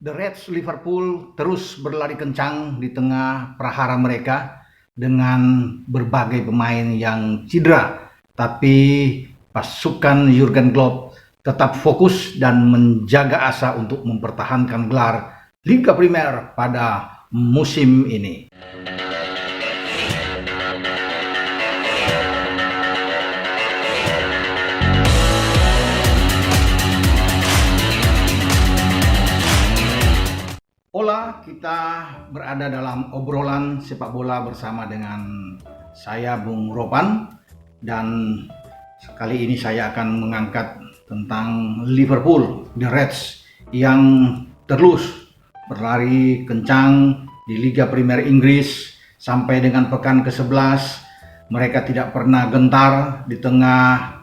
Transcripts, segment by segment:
The Reds Liverpool terus berlari kencang di tengah prahara mereka dengan berbagai pemain yang cedera. Tapi pasukan Jurgen Klopp tetap fokus dan menjaga asa untuk mempertahankan gelar Liga Primer pada musim ini. Hola, kita berada dalam obrolan sepak bola bersama dengan saya Bung Ropan, dan kali ini saya akan mengangkat tentang Liverpool, The Reds yang terus berlari kencang di Liga Premier Inggris sampai dengan pekan ke-11. Mereka tidak pernah gentar di tengah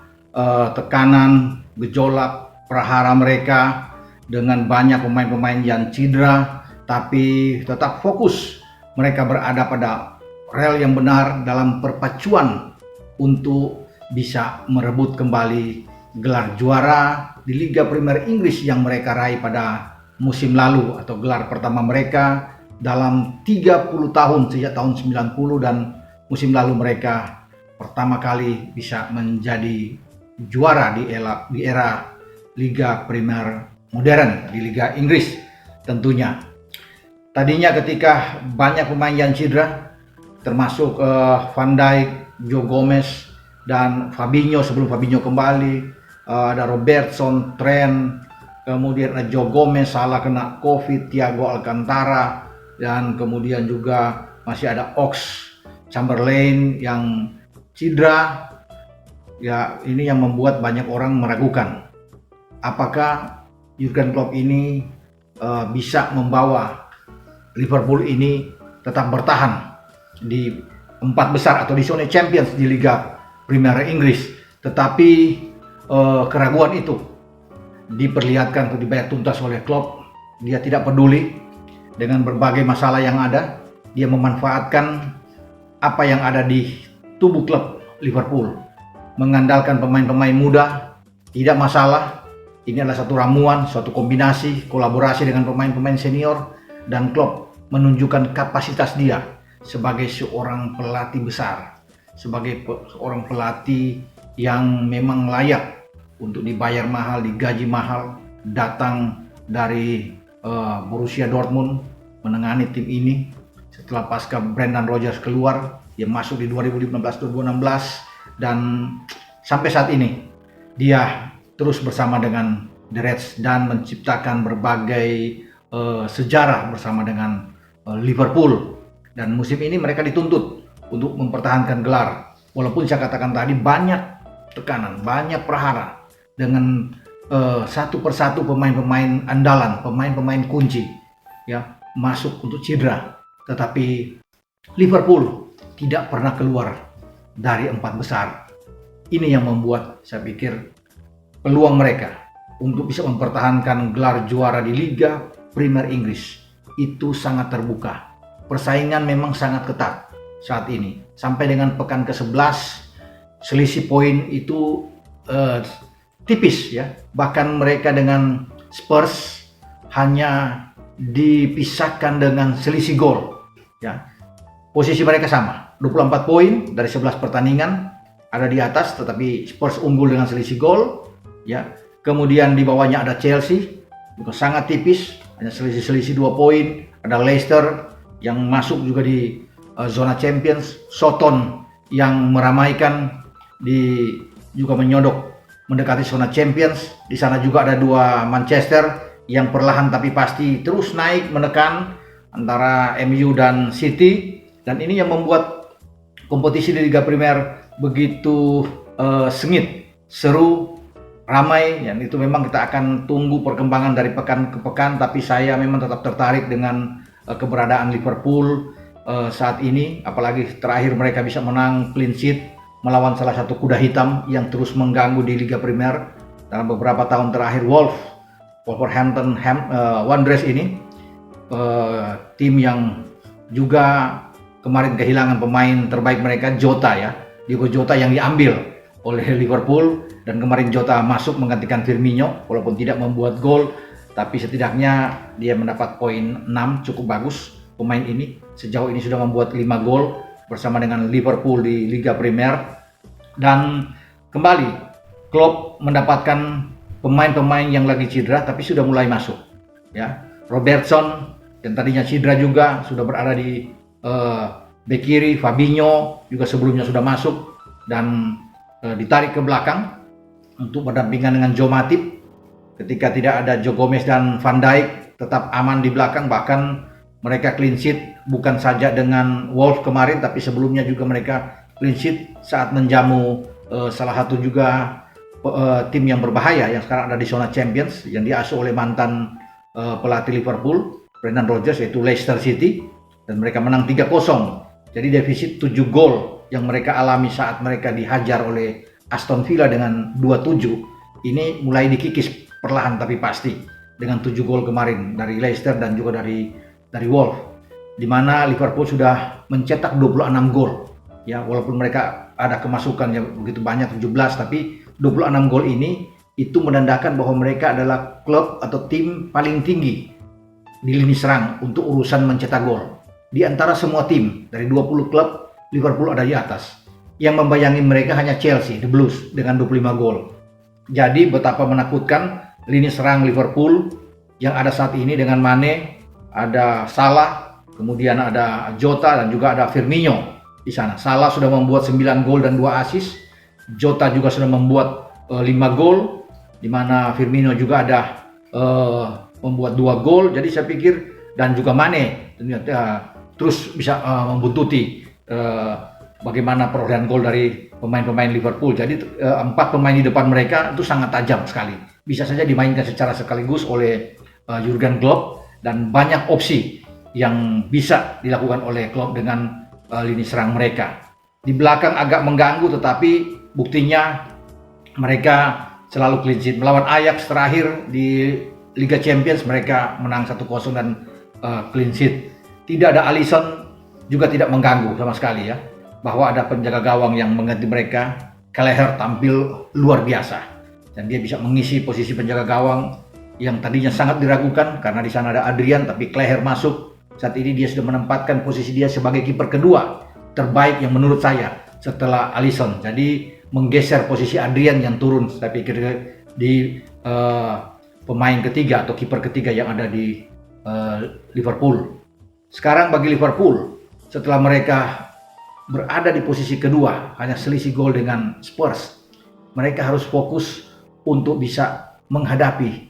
tekanan, gejolak prahara mereka dengan banyak pemain-pemain yang cedera, tapi tetap fokus. Mereka berada pada rel yang benar dalam perpacuan untuk bisa merebut kembali gelar juara di Liga Premier Inggris yang mereka raih pada musim lalu, atau gelar pertama mereka dalam 30 tahun sejak tahun 90, dan musim lalu mereka pertama kali bisa menjadi juara di era Liga Premier modern, di Liga Inggris tentunya. Tadinya ketika banyak pemain yang cedera, termasuk Van Dijk, Joe Gomez, dan Fabinho sebelum Fabinho kembali, ada Robertson, Trent, kemudian ada Joe Gomez, Salah kena Covid, Thiago Alcantara, dan kemudian juga masih ada Oxlade-Chamberlain yang cedera. Ya, ini yang membuat banyak orang meragukan apakah Jurgen Klopp ini bisa membawa Liverpool ini tetap bertahan di 4 besar atau di zona Champions di Liga Premier Inggris. Tetapi keraguan itu diperlihatkan atau dibayar tuntas oleh Klopp. Dia tidak peduli dengan berbagai masalah yang ada. Dia memanfaatkan apa yang ada di tubuh klub Liverpool, mengandalkan pemain-pemain muda, tidak masalah. Ini adalah satu ramuan, suatu kombinasi, kolaborasi dengan pemain-pemain senior, dan Klopp menunjukkan kapasitas dia sebagai seorang pelatih besar, sebagai seorang pelatih yang memang layak untuk dibayar mahal, digaji mahal, datang dari Borussia Dortmund menangani tim ini setelah pasca Brendan Rodgers keluar. Dia masuk di 2015-2016 dan sampai saat ini dia terus bersama dengan The Reds dan menciptakan berbagai sejarah bersama dengan Liverpool. Dan musim ini mereka dituntut untuk mempertahankan gelar, walaupun saya katakan tadi banyak tekanan, banyak prahara dengan satu persatu pemain-pemain andalan, pemain-pemain kunci ya masuk untuk cedera. Tetapi Liverpool tidak pernah keluar dari 4 besar. Ini yang membuat saya pikir peluang mereka untuk bisa mempertahankan gelar juara di Liga Premier Inggris itu sangat terbuka. Persaingan memang sangat ketat saat ini. Sampai dengan pekan ke-11 selisih poin itu tipis ya. Bahkan mereka dengan Spurs hanya dipisahkan dengan selisih gol ya. Posisi mereka sama, 24 poin dari 11 pertandingan ada di atas, tetapi Spurs unggul dengan selisih gol ya. Kemudian di bawahnya ada Chelsea, juga sangat tipis, hanya selisih 2 poin. Ada Leicester yang masuk juga di zona Champions, Soton yang meramaikan juga menyodok mendekati zona Champions. Di sana juga ada 2 Manchester yang perlahan tapi pasti terus naik menekan antara MU dan City, dan ini yang membuat kompetisi di Liga Premier begitu sengit, seru, ramai. Dan itu memang kita akan tunggu perkembangan dari pekan ke pekan, tapi saya memang tetap tertarik dengan keberadaan Liverpool saat ini, apalagi terakhir mereka bisa menang clean sheet melawan salah satu kuda hitam yang terus mengganggu di Liga Premier dalam beberapa tahun terakhir, Wolverhampton Wanderers ini, tim yang juga kemarin kehilangan pemain terbaik mereka, Jota ya, Diogo Jota yang diambil oleh Liverpool, dan kemarin Jota masuk menggantikan Firmino walaupun tidak membuat gol. tapi setidaknya dia mendapat poin 6, cukup bagus pemain ini. Sejauh ini sudah membuat 5 gol bersama dengan Liverpool di Liga Premier. Dan kembali Klopp mendapatkan pemain-pemain yang lagi cedera tapi sudah mulai masuk, ya. Robertson yang tadinya cedera juga sudah berada di bek kiri. Fabinho juga sebelumnya sudah masuk dan ditarik ke belakang untuk berdampingan dengan Joe Matip. Ketika tidak ada Joe Gomez dan Van Dijk, tetap aman di belakang. Bahkan mereka clean sheet bukan saja dengan Wolves kemarin, tapi sebelumnya juga mereka clean sheet saat menjamu salah satu juga tim yang berbahaya yang sekarang ada di zona Champions, yang diasuh oleh mantan pelatih Liverpool, Brendan Rodgers, yaitu Leicester City, dan mereka menang 3-0. Jadi defisit 7 gol yang mereka alami saat mereka dihajar oleh Aston Villa dengan 2-7 ini mulai dikikis perlahan tapi pasti dengan 7 gol kemarin dari Leicester dan juga dari Wolves, di mana Liverpool sudah mencetak 26 gol. Ya, walaupun mereka ada kemasukan yang begitu banyak 17, tapi 26 gol ini itu menandakan bahwa mereka adalah klub atau tim paling tinggi di lini serang untuk urusan mencetak gol. Di antara semua tim dari 20 klub, Liverpool ada di atas. Yang membayangi mereka hanya Chelsea, The Blues, dengan 25 gol. Jadi betapa menakutkan lini serang Liverpool yang ada saat ini dengan Mane, ada Salah, kemudian ada Jota dan juga ada Firmino di sana. Salah sudah membuat 9 gol dan 2 assist. Jota juga sudah membuat 5 gol, di mana Firmino juga ada membuat 2 gol. Jadi saya pikir, dan juga Mane terus bisa membuntuti bagaimana perolehan gol dari pemain-pemain Liverpool. Jadi 4 pemain di depan mereka itu sangat tajam sekali. Bisa saja dimainkan secara sekaligus oleh Jurgen Klopp, dan banyak opsi yang bisa dilakukan oleh Klopp dengan lini serang mereka. Di belakang agak mengganggu, tetapi buktinya mereka selalu clean sheet. Melawan Ajax terakhir di Liga Champions mereka menang 1-0 dan clean sheet. Tidak ada Alisson, juga tidak mengganggu sama sekali, ya. Bahwa ada penjaga gawang yang mengganti mereka. Kelleher tampil luar biasa dan dia bisa mengisi posisi penjaga gawang yang tadinya sangat diragukan karena di sana ada Adrian, tapi Kelleher masuk. Saat ini dia sudah menempatkan posisi dia sebagai kiper kedua terbaik yang menurut saya setelah Alisson. Jadi menggeser posisi Adrian yang turun, saya pikir, di pemain ketiga atau kiper ketiga yang ada di Liverpool. Sekarang bagi Liverpool, setelah mereka berada di posisi kedua, hanya selisih gol dengan Spurs, mereka harus fokus untuk bisa menghadapi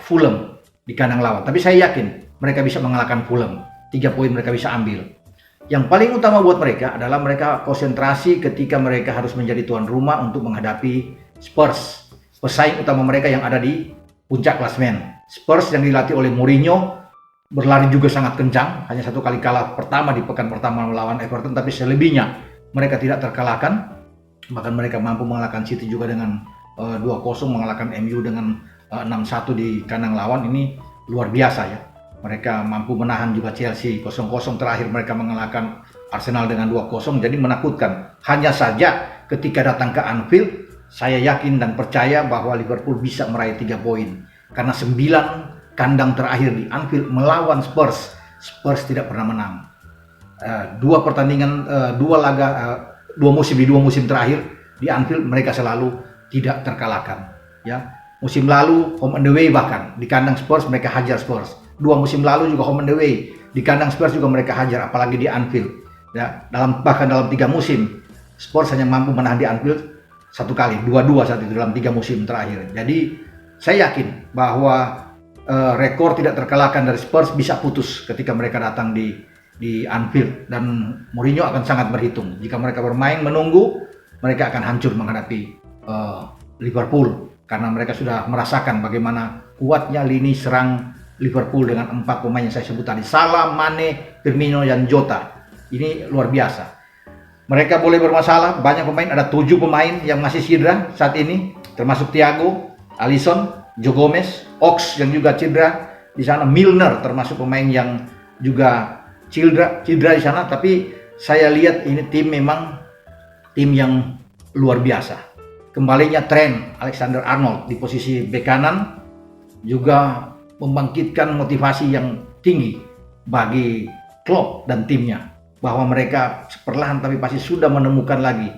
Fulham di kandang lawan. Tapi saya yakin mereka bisa mengalahkan Fulham. 3 poin mereka bisa ambil. Yang paling utama buat mereka adalah mereka konsentrasi ketika mereka harus menjadi tuan rumah untuk menghadapi Spurs, pesaing utama mereka yang ada di puncak klasemen. Spurs yang dilatih oleh Mourinho berlari juga sangat kencang, hanya 1 kali kalah pertama di pekan pertama melawan Everton, tapi selebihnya mereka tidak terkalahkan. Bahkan mereka mampu mengalahkan City juga dengan 2-0, mengalahkan MU dengan 6-1 di kandang lawan. Ini luar biasa, ya. Mereka mampu menahan juga Chelsea 0-0 terakhir, mereka mengalahkan Arsenal dengan 2-0, jadi menakutkan. Hanya saja ketika datang ke Anfield, saya yakin dan percaya bahwa Liverpool bisa meraih 3 poin. Karena 9 kandang terakhir di Anfield melawan Spurs, Spurs tidak pernah menang. 2 pertandingan, 2 laga, 2 musim terakhir di Anfield mereka selalu tidak terkalahkan. Ya, musim lalu home and away, bahkan di kandang Spurs mereka hajar Spurs. 2 musim lalu juga home and away di kandang Spurs juga mereka hajar, apalagi di Anfield. Ya, bahkan dalam 3 musim Spurs hanya mampu menahan di Anfield 1 kali, 2-2 saat itu dalam 3 musim terakhir. Jadi saya yakin bahwa rekor tidak terkalahkan dari Spurs bisa putus ketika mereka datang di Anfield, dan Mourinho akan sangat berhitung. Jika mereka bermain menunggu, mereka akan hancur menghadapi Liverpool, karena mereka sudah merasakan bagaimana kuatnya lini serang Liverpool dengan 4 pemain yang saya sebut tadi, Salah, Mane, Firmino, dan Jota. Ini luar biasa. Mereka boleh bermasalah, banyak pemain, ada 7 pemain yang masih cedera saat ini, termasuk Thiago, Alisson, Joe Gomez, Ox yang juga cedera di sana, Milner termasuk pemain yang juga cedera di sana. Tapi saya lihat ini tim memang tim yang luar biasa. Kembalinya Trent Alexander-Arnold di posisi bek kanan, juga membangkitkan motivasi yang tinggi bagi Klopp dan timnya, bahwa mereka perlahan tapi pasti sudah menemukan lagi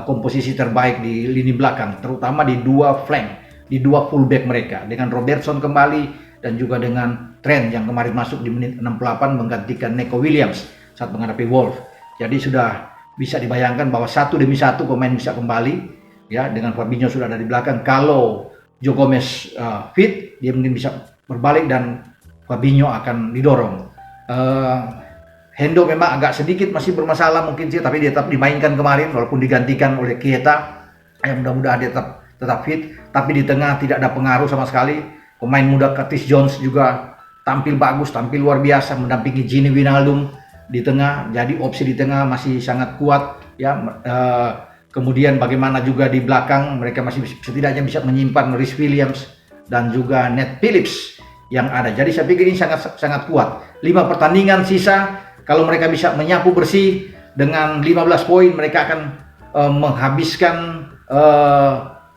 komposisi terbaik di lini belakang, terutama di dua flank, di dua fullback mereka, dengan Robertson kembali dan juga dengan Trent yang kemarin masuk di menit 68 menggantikan Neco Williams saat menghadapi Wolves. Jadi sudah bisa dibayangkan bahwa satu demi satu pemain bisa kembali, ya, dengan Fabinho sudah ada di belakang. Kalau Joe Gomez fit, dia mungkin bisa berbalik dan Fabinho akan didorong. Hendo memang agak sedikit masih bermasalah mungkin sih, tapi dia tetap dimainkan kemarin walaupun digantikan oleh Keita. Mudah-mudahan dia tetap fit, tapi di tengah tidak ada pengaruh sama sekali. Pemain muda Curtis Jones juga tampil bagus, tampil luar biasa mendampingi Gini Wijnaldum di tengah. Jadi opsi di tengah masih sangat kuat, ya. Kemudian bagaimana juga di belakang mereka masih setidaknya bisa menyimpan Rhys Williams dan juga Nat Phillips yang ada. Jadi saya pikir ini sangat kuat. 5 pertandingan sisa, kalau mereka bisa menyapu bersih dengan 15 poin, mereka akan menghabiskan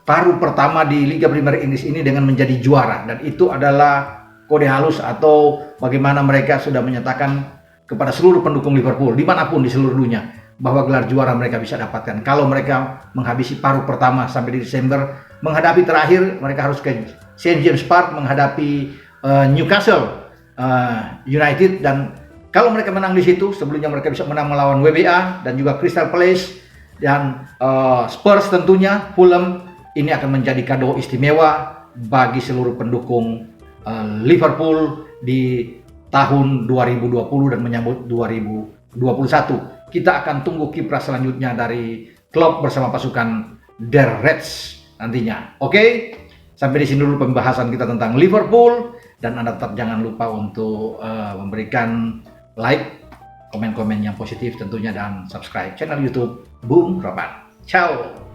paruh pertama di Liga Premier Inggris ini dengan menjadi juara. Dan itu adalah kode halus atau bagaimana mereka sudah menyatakan kepada seluruh pendukung Liverpool dimanapun di seluruh dunia bahwa gelar juara mereka bisa dapatkan kalau mereka menghabisi paruh pertama sampai di Desember. Menghadapi terakhir mereka harus ke St. James Park menghadapi Newcastle United, dan kalau mereka menang di situ, sebelumnya mereka bisa menang melawan WBA dan juga Crystal Palace dan Spurs tentunya, Fulham. Ini akan menjadi kado istimewa bagi seluruh pendukung Liverpool di tahun 2020 dan menyambut 2021. Kita akan tunggu kiprah selanjutnya dari Klopp bersama pasukan The Reds nantinya. Oke, sampai di sini dulu pembahasan kita tentang Liverpool, dan Anda tetap jangan lupa untuk memberikan like, komen-komen yang positif tentunya, dan subscribe channel YouTube Bung Ropan. Ciao.